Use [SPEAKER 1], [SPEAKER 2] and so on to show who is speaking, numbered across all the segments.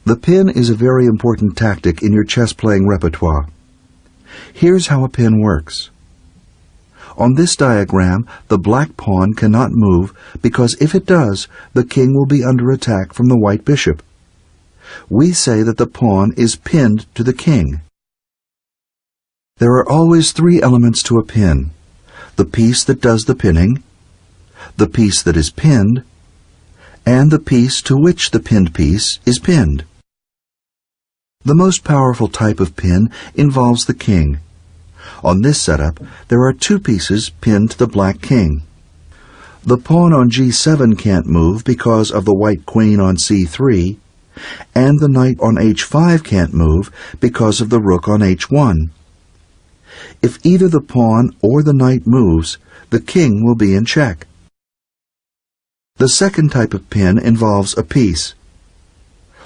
[SPEAKER 1] The pin is a very important tactic in your chess-playing repertoire. Here's how a pin works. On this diagram, the black pawn cannot move because if it does, the king will be under attack from the white bishop. We say that the pawn is pinned to the king. There are always three elements to a pin: the piece that does the pinning, the piece that is pinned, and the piece to which the pinned piece is pinned. The most powerful type of pin involves the king. On this setup, there are two pieces pinned to the black king. The pawn on g7 can't move because of the white queen on c3, and the knight on h5 can't move because of the rook on h1. If either the pawn or the knight moves, the king will be in check. The second type of pin involves a piece.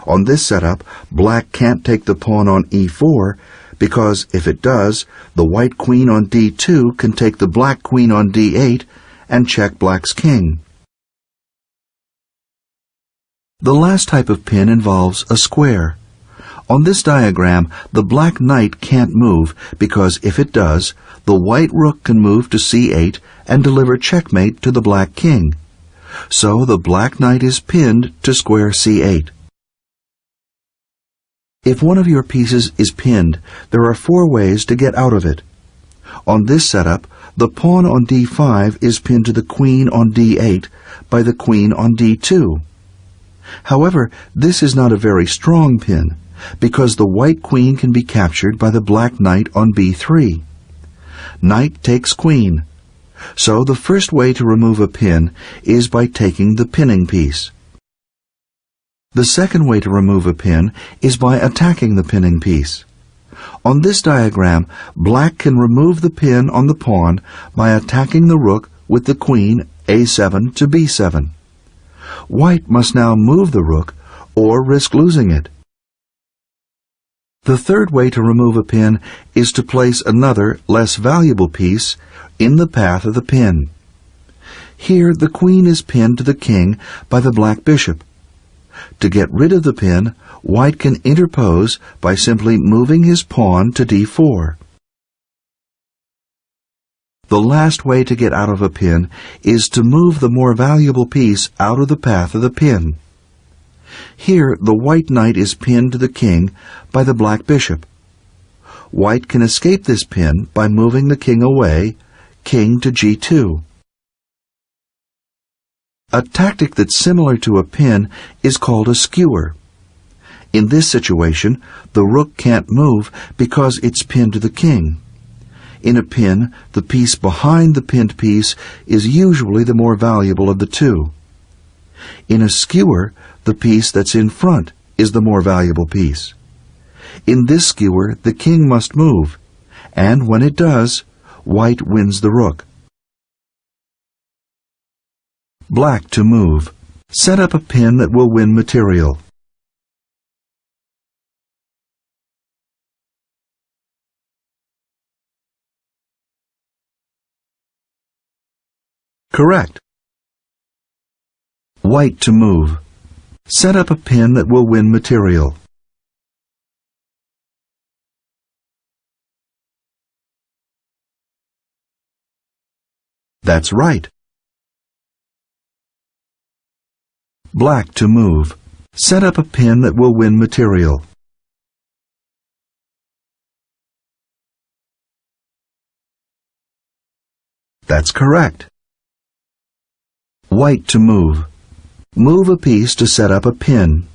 [SPEAKER 1] On this setup, black can't take the pawn on e4 because if it does, the white queen on d2 can take the black queen on d8 and check black's king. The last type of pin involves a square. On this diagram, the black knight can't move because if it does, the white rook can move to c8 and deliver checkmate to the black king. So the black knight is pinned to square c8. If one of your pieces is pinned, there are four ways to get out of it. On this setup, the pawn on d5 is pinned to the queen on d8 by the queen on d2. However, this is not a very strong pin, because the white queen can be captured by the black knight on b3. Knight takes queen. So the first way to remove a pin is by taking the pinning piece. The second way to remove a pin is by attacking the pinning piece. On this diagram, black can remove the pin on the pawn by attacking the rook with the queen a7 to b7. White must now move the rook or risk losing it. The third way to remove a pin is to place another, less valuable piece in the path of the pin. Here, the queen is pinned to the king by the black bishop. To get rid of the pin, white can interpose by simply moving his pawn to d4. The last way to get out of a pin is to move the more valuable piece out of the path of the pin. Here, the white knight is pinned to the king by the black bishop. White can escape this pin by moving the king away, king to g2. A tactic that's similar to a pin is called a skewer. In this situation, the rook can't move because it's pinned to the king. In a pin, the piece behind the pinned piece is usually the more valuable of the two. In a skewer, the piece that's in front is the more valuable piece. In this skewer, the king must move, and when it does, white wins the rook. Black to move. Set up a pin that will win material. Correct. White to move. Set up a pin that will win material. That's right. Black to move. Set up a pin that will win material. That's correct. White to move. Move a piece to set up a pin.